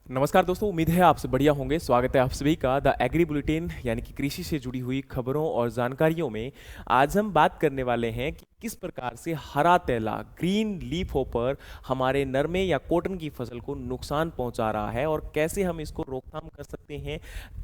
नमस्कार दोस्तों, उम्मीद है आपसे बढ़िया होंगे। स्वागत है आप सभी का द एग्री बुलेटिन यानी कि कृषि से जुड़ी हुई खबरों और जानकारियों में। आज हम बात करने वाले हैं कि किस प्रकार से हरा तेला ग्रीन लीफ होपर हमारे नरमे या कॉटन की फसल को नुकसान पहुंचा रहा है और कैसे हम इसको रोकथाम कर सकते हैं,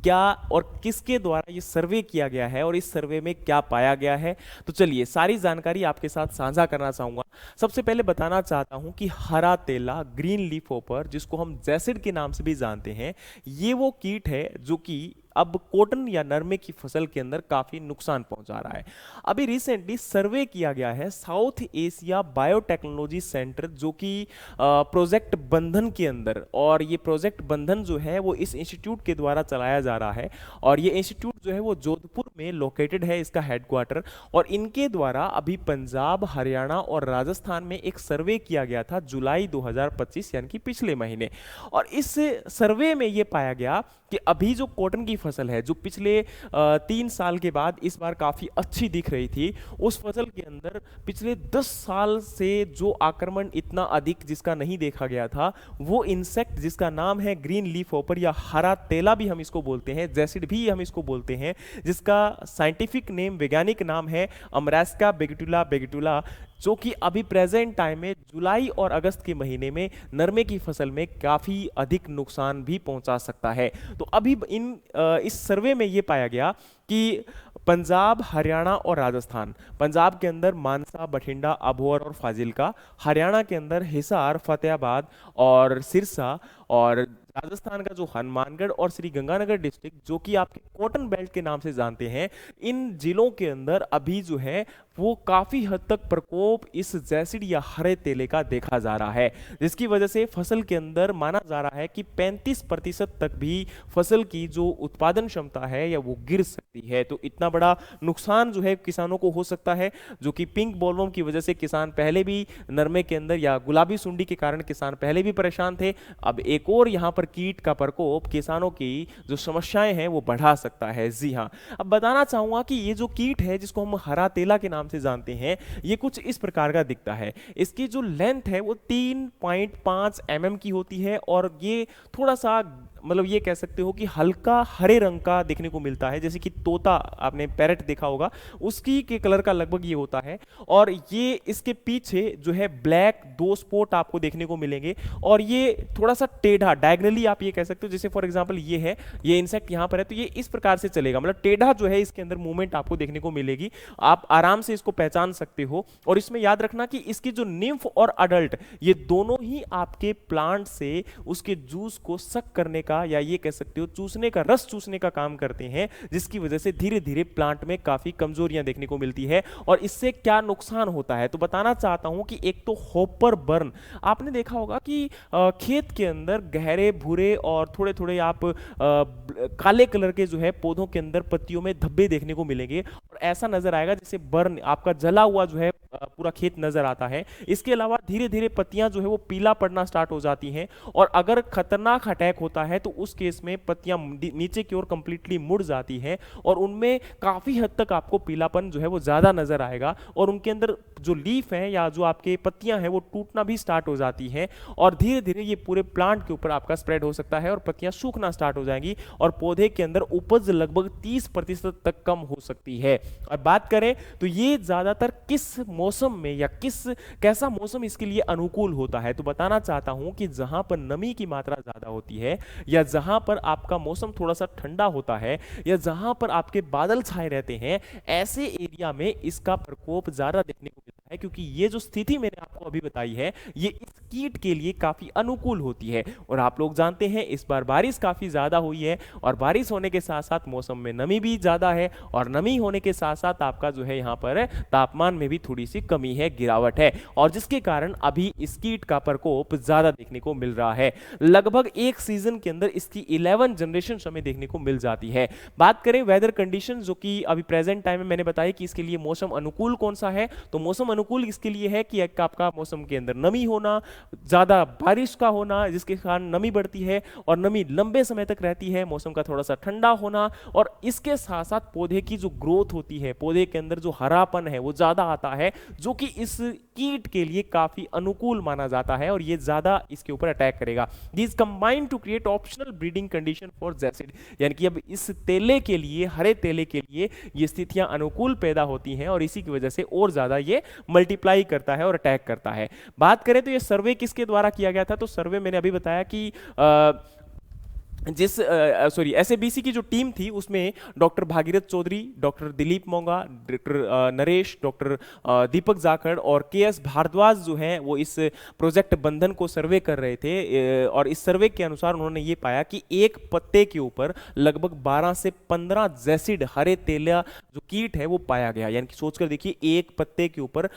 क्या और किसके द्वारा ये सर्वे किया गया है और इस सर्वे में क्या पाया गया है। तो चलिए सारी जानकारी आपके साथ साझा करना चाहूँगा। सबसे पहले बताना चाहता हूँ कि हरा तेला ग्रीन लीफ होपर, जिसको हम जैसिड के नाम से भी जानते हैं, ये वो कीट है जो कि अब कॉटन या नरमे की फसल के अंदर काफी नुकसान पहुंचा रहा है। अभी रिसेंटली सर्वे किया गया है साउथ एशिया बायोटेक्नोलॉजी सेंटर, जो कि प्रोजेक्ट बंधन के अंदर, और ये प्रोजेक्ट बंधन जो है वो इस इंस्टीट्यूट के द्वारा चलाया जा रहा है। और ये इंस्टीट्यूट जो है वो जोधपुर में लोकेटेड है, इसका हेडक्वार्टर। और इनके द्वारा अभी पंजाब, हरियाणा और राजस्थान में एक सर्वे किया गया था जुलाई 2025 यानी कि पिछले महीने। और इस सर्वे में ये पाया गया कि अभी जो कॉटन की फसल है, जो पिछले 3 साल के बाद इस बार काफी अच्छी दिख रही थी, उस फसल के अंदर पिछले 10 साल से जो आक्रमण इतना अधिक जिसका नहीं देखा गया था, वो इंसेक्ट जिसका नाम है ग्रीन लीफ होपर या हरा तेला भी हम इसको बोलते हैं, जैसिड भी हम इसको बोलते हैं, जिसका साइंटिफिक नेम, वैज्ञानिक नाम है अमरास्का बेगेटुला बेगेटुला, जो कि अभी प्रेजेंट टाइम में जुलाई और अगस्त के महीने में नरमे की फसल में काफी अधिक नुकसान भी पहुंचा सकता है। तो अभी इस सर्वे में यह पाया गया कि पंजाब, हरियाणा और राजस्थान, पंजाब के अंदर मानसा, बठिंडा, अबोहर और फाजिल्का, हरियाणा के अंदर हिसार, फतेहाबाद और सिरसा, और राजस्थान का जो हनुमानगढ़ और श्री गंगानगर डिस्ट्रिक्ट, जो कि आपके कॉटन बेल्ट के नाम से जानते हैं, इन जिलों के अंदर अभी जो है वो काफी हद तक प्रकोप इस जैसिड या हरे तेले का देखा जा रहा है, जिसकी वजह से फसल के अंदर माना जा रहा है कि 35% तक भी फसल की जो उत्पादन क्षमता है या वो गिर सकती है। तो इतना बड़ा नुकसान जो है किसानों को हो सकता है, जो कि पिंक बोलवर्म की वजह से किसान पहले भी नरमे के अंदर, या गुलाबी सुंडी के कारण किसान पहले भी परेशान थे, अब एक और यहाँ पर कीट का प्रकोप किसानों की जो समस्याएं हैं वो बढ़ा सकता है। जी हाँ, अब बताना चाहूंगा कि ये जो कीट है जिसको हम हरा तेला के नाम से जानते हैं, ये कुछ इस प्रकार का दिखता है। इसकी जो लेंथ है वो 3.5 mm की होती है, और ये थोड़ा सा, मतलब ये कह सकते हो कि हल्का हरे रंग का देखने को मिलता है, जैसे कि तोता, आपने पैरट देखा होगा, उसकी के कलर का लगभग ये होता है। और ये इसके पीछे जो है ब्लैक 2 स्पॉट आपको देखने को मिलेंगे, और ये थोड़ा सा टेढ़ा, डायगनली आप ये कह सकते हो, जैसे फॉर एग्जांपल ये है, ये इंसेक्ट यहाँ पर है तो ये इस प्रकार से चलेगा, मतलब टेढ़ा जो है इसके अंदर मूवमेंट आपको देखने को मिलेगी। आप आराम से इसको पहचान सकते हो। और इसमें याद रखना कि इसकी जो निम्फ और अडल्ट, ये दोनों ही आपके प्लांट से उसके जूस को सक करने का, या ये कह सकते हो चूसने का, रस चूसने का काम करते हैं, जिसकी वजह से धीरे धीरे प्लांट में काफी कमजोरियां देखने को मिलती है। और इससे क्या नुकसान होता है तो बताना चाहता हूं कि एक तो होपर बर्न, आपने देखा होगा कि खेत के अंदर गहरे भूरे और थोड़े थोड़े आप काले कलर के जो है पौधों के अंदर पत्तियों में धब्बे देखने को मिलेंगे, और ऐसा नजर आएगा जैसे बर्न, आपका जला हुआ जो है पूरा खेत नजर आता है। इसके अलावा धीरे धीरे पत्तियां जो है वो पीला पड़ना स्टार्ट हो जाती हैं, और अगर खतरनाक अटैक होता है तो उस केस में पत्तियां नीचे की ओर कंप्लीटली मुड़ जाती हैं, और उनमें काफी हद तक आपको पीलापन जो है वो ज्यादा नजर आएगा, और उनके अंदर जो लीफ है या जो आपके पत्तियां हैं वो टूटना भी स्टार्ट हो जाती हैं, और धीरे धीरे ये पूरे प्लांट के ऊपर आपका स्प्रेड हो सकता है और पत्तियां सूखना स्टार्ट हो जाएंगी, और पौधे के अंदर उपज लगभग 30% तक कम हो सकती है। और बात करें तो ये ज्यादातर किस मौसम में, या कैसा मौसम इसके लिए अनुकूल होता है, तो बताना चाहता हूं कि जहां पर नमी की मात्रा ज्यादा होती है, या जहां पर आपका मौसम थोड़ा सा ठंडा होता है, या जहां पर आपके बादल छाए रहते हैं, ऐसे एरिया में इसका प्रकोप ज्यादा देखने को मिलता है, क्योंकि ये जो स्थिति मैंने आपको अभी बताई है ये इस कीट के लिए काफी अनुकूल होती है। और आप लोग जानते हैं इस बार बारिश काफी ज्यादा हुई है, और बारिश होने के साथ साथ मौसम में नमी भी ज्यादा है, और नमी होने के साथ साथ आपका जो है यहाँ पर तापमान में भी थोड़ी सी कमी है, गिरावट है, और जिसके कारण अभी इस कीट का प्रकोप ज्यादा देखने को मिल रहा है। लगभग एक सीजन के अंदर इसकी 11 जनरेशन हमें देखने को मिल जाती है। बात करें वेदर कंडीशन, जो कि अभी प्रेजेंट टाइम में मैंने बताया कि इसके लिए मौसम अनुकूल कौन सा है, तो मौसम अनुकूल इसके लिए है कि आपका मौसम के अंदर नमी होना, ज्यादा बारिश का होना जिसके कारण नमी बढ़ती है और नमी लंबे समय तक रहती है, मौसम का थोड़ा सा ठंडा होना, और इसके साथ साथ पौधे की जो ग्रोथ होती है, पौधे के अंदर जो हरापन है वो ज्यादा आता है, जो कि इस कीट के लिए काफी अनुकूल माना जाता है और ये ज्यादा इसके ऊपर अटैक करेगा। This combine to create optional breeding condition for jassid, यानी कि अब इस तेले के लिए, हरे तेले के लिए ये स्थितियां अनुकूल पैदा होती हैं और इसी की वजह से और ज्यादा ये मल्टीप्लाई करता है और अटैक करता है। बात करें तो ये सर्वे किसके द्वारा किया गया था, तो सर्वे मैंने अभी बताया कि एसएबीसी की जो टीम थी उसमें डॉक्टर भागीरथ चौधरी, डॉक्टर दिलीप मोंगा, डॉक्टर नरेश, डॉक्टर दीपक जाखड़ और केएस भारद्वाज जो हैं वो इस प्रोजेक्ट बंधन को सर्वे कर रहे थे और इस सर्वे के अनुसार उन्होंने ये पाया कि एक पत्ते के ऊपर लगभग 12 से 15 जैसिड हरे तेलिया जो कीट है वो पाया गया। यानी कि सोचकर देखिए, एक पत्ते के ऊपर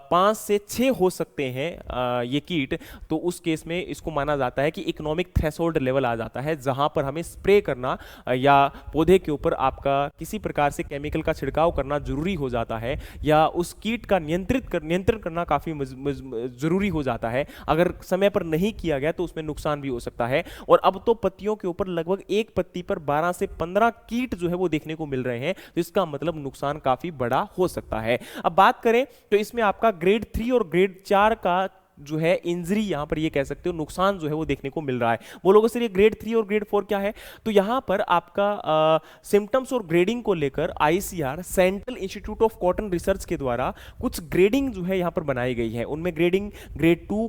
5 से 6 हो सकते हैं ये कीट, तो उस केस में इसको माना जाता है कि इकोनॉमिक थ्रेशोल्ड लेवल आ जाता है जहां पर हमें स्प्रे करना या पौधे के ऊपर आपका किसी प्रकार से केमिकल का छिड़काव करना जरूरी हो जाता है या उस कीट का नियंत्रण करना काफी जरूरी हो जाता है। अगर समय पर नहीं किया गया तो उसमें नुकसान भी हो सकता है। और अब तो पत्तियों के ऊपर लगभग एक पत्ती पर 12 से 15 कीट जो है वो देखने को मिल रहे हैं, तो इसका मतलब नुकसान काफी बड़ा हो सकता है। अब बात करें तो इसमें आपका ग्रेड 3 और ग्रेड 4 का जो है इंजरी, यहां पर ये कह सकते हो नुकसान जो है वो देखने को मिल रहा है। बोलोगे सर ये ग्रेड 3 और ग्रेड 4 क्या है, तो यहां पर आपका सिम्टम्स और ग्रेडिंग को लेकर ICR, central institute of cotton research के द्वारा कुछ ग्रेडिंग जो है यहां पर बनाई गई है। उनमें ग्रेडिंग ग्रेड 2,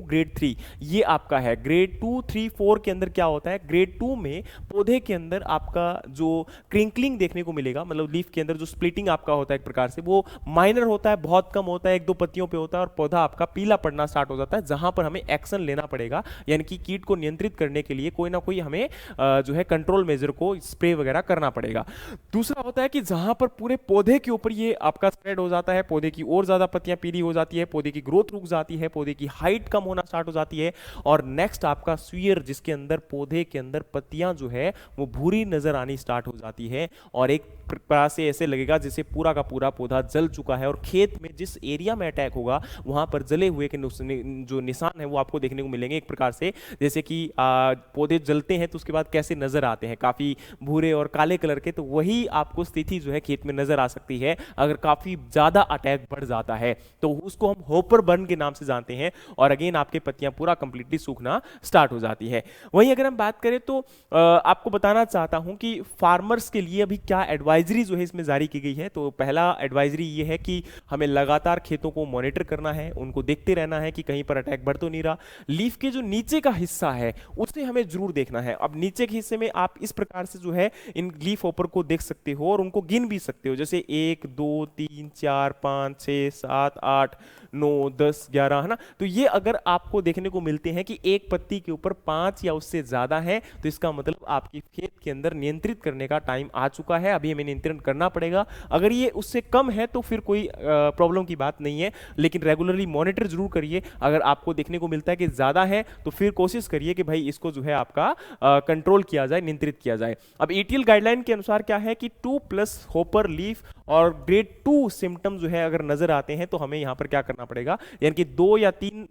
ग्रेड 3 ये आपका है। ग्रेड 2, 3, 4 के अंदर क्या होता है, ग्रेड 2 में पौधे के अंदर आपका जो क्रिंकलिंग देखने को मिलेगा, मतलब लीफ के अंदर जो स्प्लिटिंग आपका होता है एक प्रकार से, वो माइनर होता है, बहुत कम होता है, 1-2 पत्तियों पे होता है और पौधा आपका पीला पड़ना स्टार्ट हो जाता है, जहां पर हमें एक्शन लेना पड़ेगा। यानी कि कीट को नियंत्रित करने के लिए कोई ना कोई हमें जो है कंट्रोल मेजर को स्प्रे वगैरह करना पड़ेगा। दूसरा होता है कि जहां पर पूरे पौधे के ऊपर ये आपका स्प्रेड हो जाता है, पौधे की और ज्यादा पत्तियां पीली हो जाती है, पौधे की ग्रोथ रुक जाती है, पौधे की हाइट कम होना स्टार्ट हो जाती है। और नेक्स्ट आपका स्वीयर, जिसके अंदर पौधे के अंदर पत्तियां जो है वो भूरी नजर आनी स्टार्ट हो जाती है और एक प्रकार से ऐसे लगेगा जैसे पूरा का पूरा पौधा जल चुका है। और खेत में जिस एरिया में अटैक होगा वहां पर जले हुए के जो निशान है वो आपको देखने को मिलेंगे। एक प्रकार से जैसे कि पौधे जलते हैं तो उसके बाद कैसे नजर आते हैं, काफी भूरे और काले कलर के, तो वही आपको स्थिति जो है खेत में नजर आ सकती है अगर काफी ज्यादा अटैक बढ़ जाता है। तो उसको हम होपर बर्न के नाम से जानते हैं और अगेन आपके पत्तियां पूरा कंप्लीटली सूखना स्टार्ट हो जाती है। वहीं अगर हम बात करें तो आपको बताना चाहता हूं कि फार्मर्स के लिए अभी क्या एडवाइजरी जो है इसमें जारी की गई है। तो पहला एडवाइजरी ये है कि हमें लगातार खेतों को मॉनिटर करना है, उनको देखते रहना है कि कहीं पर अटैक बढ़ तो नहीं रहा। लीफ के जो नीचे का हिस्सा है उसे हमें जरूर देखना है। अब नीचे के हिस्से में आप इस प्रकार से जो है इन लीफ होपर को देख सकते हो और उनको गिन भी सकते हो, जैसे 1 2 3 4 5 6 7 8 9 10 11, है ना। तो ये अगर आपको देखने को मिलते हैं कि एक पत्ती के ऊपर 5 या उससे ज्यादा है तो इसका मतलब आपकी खेत के अंदर नियंत्रित करने का टाइम आ चुका है, अभी हमें नियंत्रण करना पड़ेगा। अगर ये उससे कम है तो फिर कोई प्रॉब्लम की बात नहीं है, लेकिन रेगुलरली मॉनिटर जरूर करिए। अगर आपको देखने को मिलता है कि ज्यादा है तो फिर कोशिश करिए कि भाई इसको जो है आपका कंट्रोल किया जाए, नियंत्रित किया जाए। अब ईटीएल गाइडलाइन के अनुसार क्या है कि 2+ होपर लीफ और ग्रेड 2 सिम्टम जो है अगर नजर आते हैं तो हमें यहां पर क्या करना पड़ेगा, यानी कि 2 या 3,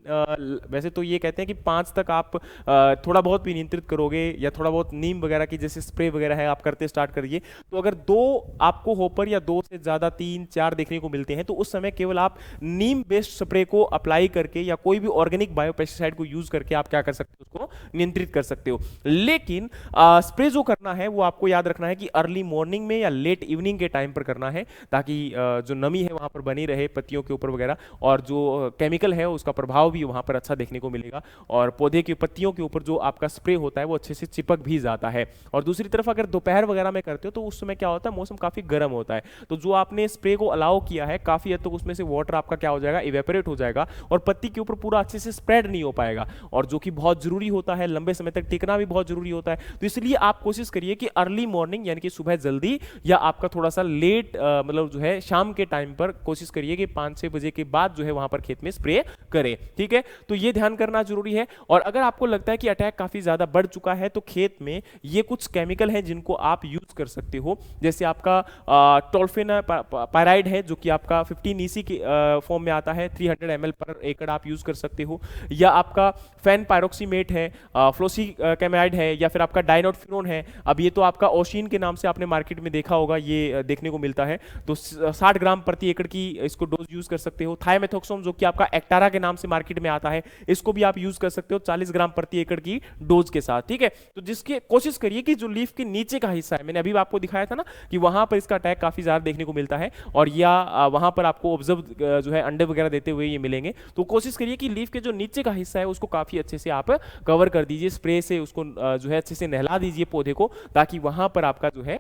वैसे तो ये कहते हैं कि 5 तक आप थोड़ा बहुत भी नियंत्रित करोगे या थोड़ा बहुत नीम वगैरह की जैसे स्प्रे वगैरह है आप करते स्टार्ट करिए। तो अगर 2 आपको होपर या 2 से ज्यादा 3 4 देखने को मिलते हैं तो उस समय केवल आप नीम बेस्ड स्प्रे को अप्लाई करके या कोई भी ऑर्गेनिक बायोपेस्टिसाइड को यूज करके आप क्या कर सकते हो, उसको नियंत्रित कर सकते हो। लेकिन स्प्रे जो करना है वो आपको याद रखना है कि अर्ली मॉर्निंग में या लेट इवनिंग के टाइम पर करना है, ताकि जो नमी है वहां पर बनी रहे पत्तियों के ऊपर वगैरह, और जो केमिकल है उसका प्रभाव भी वहां पर अच्छा देखने को मिलेगा और पौधे की पत्तियों के ऊपर जो आपका स्प्रे होता है वो अच्छे से चिपक भी जाता है। और दूसरी तरफ अगर दोपहर वगैरह में करते हो तो उस समय क्या होता है, मौसम काफी गर्म होता है, तो जो आपने स्प्रे को अलाउ किया है काफी हद तक उसमें से वाटर आपका क्या हो जाएगा, इवेपोरेट हो जाएगा और पत्ती के ऊपर पूरा अच्छे से स्प्रेड नहीं हो पाएगा, और जो कि बहुत जरूरी होता है, लंबे समय तक टिकना भी बहुत जरूरी होता है। तो इसलिए आप कोशिश करिए कि अर्ली मॉर्निंग यानी कि सुबह जल्दी या आपका थोड़ा सा लेट मतलब जो है शाम के टाइम पर कोशिश करिए कि 5-6 बजे के बाद जो है वहां पर खेत में स्प्रे करें, ठीक है। तो ये ध्यान करना जरूरी है। और अगर आपको लगता है कि अटैक काफी ज्यादा बढ़ चुका है तो खेत में ये कुछ केमिकल हैं जिनको आप यूज कर सकते हो, जैसे आपका टोल्फेनापाराइड है जो कि आपका 15 EC के फॉर्म में आता है, 300 ml पर एकड़ आप यूज कर सकते हो, या आपका फैन पायरोक्सीमेट है, फ्लोसीकेमाइड है, या फिर आपका डाइनोटफिनोन है। अब ये तो आपका ओशिन के नाम से आपने मार्केट में देखा होगा, ये देखने को मिलता है। तो 60 ग्राम प्रति एकड़ की इसको डोज यूज कर सकते हो। थायमेथोक्सोम जो कि आपका एक्टारा के नाम से मार्केट में आता है, इसको भी आप यूज कर सकते हो 40 ग्राम प्रति एकड़ की डोज के साथ, ठीक है। तो जिसकी कोशिश करिए कि जो लीफ के नीचे का हिस्सा है, मैंने अभी आपको दिखाया था ना कि वहां पर इसका अटैक काफी ज्यादा देखने को मिलता है, और या वहां पर आपको ऑब्जर्व जो है अंडे वगैरह देते हुए ये मिलेंगे। तो कोशिश करिए कि लीफ के जो नीचे का हिस्सा है उसको काफी अच्छे से आप कवर कर दीजिए, स्प्रे से उसको जो है अच्छे से नहला दीजिए पौधे को, ताकि वहां पर आपका जो है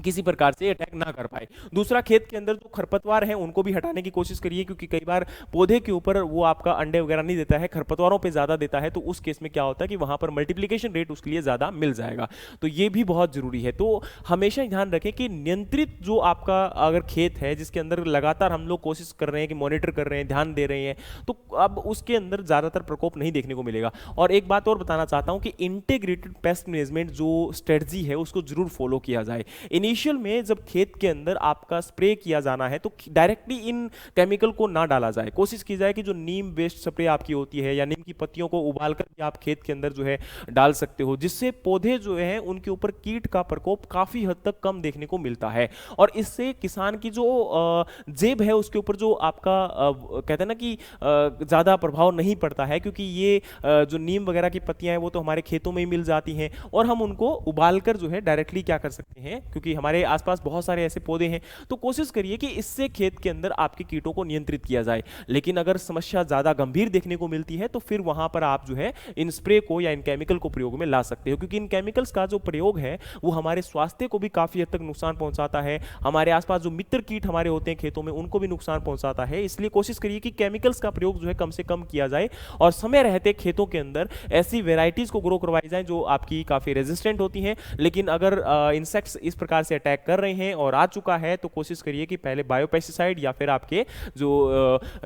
किसी प्रकार से अटैक ना कर पाए। दूसरा, खेत के अंदर जो खरपतवार हैं उनको भी हटाने की कोशिश करिए, क्योंकि कई बार पौधे के ऊपर वो आपका अंडे वगैरह नहीं देता है, खरपतवारों पे ज्यादा देता है, तो उस केस में क्या होता है कि वहां पर मल्टीप्लिकेशन रेट उसके लिए ज्यादा मिल जाएगा। तो ये भी बहुत जरूरी है। तो हमेशा ध्यान रखें कि नियंत्रित जो आपका अगर खेत है जिसके अंदर लगातार हम लोग कोशिश कर रहे हैं कि मॉनिटर कर रहे हैं, ध्यान दे रहे हैं, तो अब उसके अंदर ज्यादातर प्रकोप नहीं देखने को मिलेगा। और एक बात और बताना चाहता हूं कि इंटीग्रेटेड पेस्ट मैनेजमेंट जो स्ट्रेटजी है उसको जरूर फॉलो किया जाए। इनिशियल में जब खेत के अंदर आपका स्प्रे किया जाना है तो डायरेक्टली इन केमिकल को ना डाला जाए। कोशिश की जाए कि जो नीम बेस्ड स्प्रे आपकी होती है या नीम की पत्तियों को उबालकर भी आप खेत के अंदर जो है डाल सकते हो, जिससे पौधे जो है उनके ऊपर कीट का प्रकोप काफी हद तक कम देखने को मिलता है। और इससे किसान की जो जेब है उसके ऊपर जो आपका कहते हैं ना कि ज्यादा प्रभाव नहीं पड़ता है, क्योंकि ये जो नीम वगैरह की पत्तियां हैं वो तो हमारे खेतों में ही मिल जाती हैं, और हम उनको उबालकर जो है डायरेक्टली क्या कर सकते हैं, क्योंकि हमारे आसपास बहुत सारे ऐसे पौधे हैं। तो कोशिश करिए कि इससे खेत के अंदर आपके कीटों को नियंत्रित किया जाए। लेकिन अगर समस्या ज्यादा गंभीर देखने को मिलती है तो फिर वहां पर आप जो है इन स्प्रे को या इन केमिकल को प्रयोग में ला सकते हो, क्योंकि इन केमिकल्स का जो प्रयोग है वो हमारे स्वास्थ्य को भी काफी हद तक नुकसान पहुंचाता है, हमारे आसपास जो मित्र कीट हमारे होते हैं खेतों में उनको भी नुकसान पहुंचाता है। इसलिए कोशिश करिए कि केमिकल्स का प्रयोग जो है कम से कम किया जाए, और समय रहते खेतों के अंदर ऐसी वेराइटीज को ग्रो करवाई जाए जो आपकी काफी रेजिस्टेंट होती हैं। लेकिन अगर इंसेक्ट्स इस प्रकार से अटैक कर रहे हैं और आ चुका है तो कोशिश करिए कि पहले बायोपेस्टिसाइड या फिर आपके जो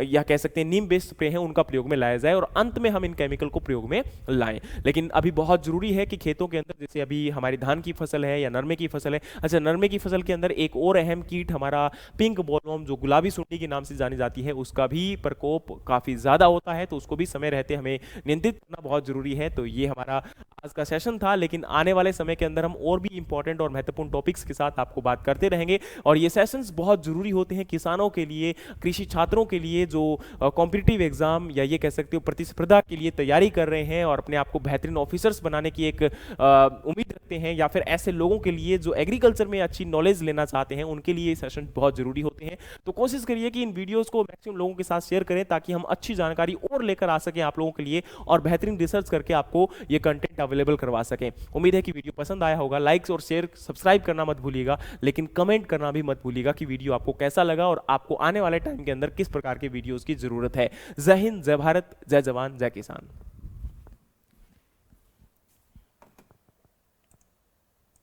या कह सकते हैं नीम बेस्ड स्प्रे हैं उनका प्रयोग में लाया जाए, और अंत में हम इन केमिकल को प्रयोग में लाएं। लेकिन अभी बहुत जरूरी है कि खेतों के अंदर, जैसे अभी हमारी धान की फसल है या नरमे की फसल है, अच्छा नरमे की फसल के अंदर एक और अहम कीट हमारा पिंक बॉलवर्म जो गुलाबी सुंडी के नाम से जानी जाती है, उसका भी प्रकोप काफी ज्यादा होता है, तो उसको भी समय रहते हमें नियंत्रित करना बहुत जरूरी है। तो ये हमारा आज का सेशन था, लेकिन आने वाले समय के अंदर हम और भी इंपॉर्टेंट और महत्वपूर्ण टॉपिक्स के साथ आपको बात करते रहेंगे। और ये सेशंस बहुत जरूरी होते हैं किसानों के लिए, कृषि छात्रों के लिए जो कॉम्पिटिटिव एग्जाम या ये कह सकते हो प्रतिस्पर्धा के लिए तैयारी कर रहे हैं और अपने आप को बेहतरीन ऑफिसर्स बनाने की एक उम्मीद रखते हैं, या फिर ऐसे लोगों के लिए जो एग्रीकल्चर में अच्छी नॉलेज लेना चाहते हैं, उनके लिए ये सेशन बहुत जरूरी होते हैं। तो कोशिश करिए कि इन वीडियोस को मैक्सिमम लोगों के साथ शेयर करें, ताकि हम अच्छी जानकारी और लेकर आ सकें आप लोगों के लिए, और बेहतरीन रिसर्च करके आपको ये कंटेंट अवेलेबल करवा सकें। उम्मीद है कि वीडियो पसंद आया होगा। लाइक्स और शेयर सब्सक्राइब करना मत भूलिएगा, लेकिन कमेंट करना भी मत भूलिएगा कि वीडियो आपको कैसा लगा और आपको आने वाले टाइम के अंदर किस प्रकार के वीडियोस की जरूरत है। जय हिंद, जय भारत, जय जवान, जय किसान।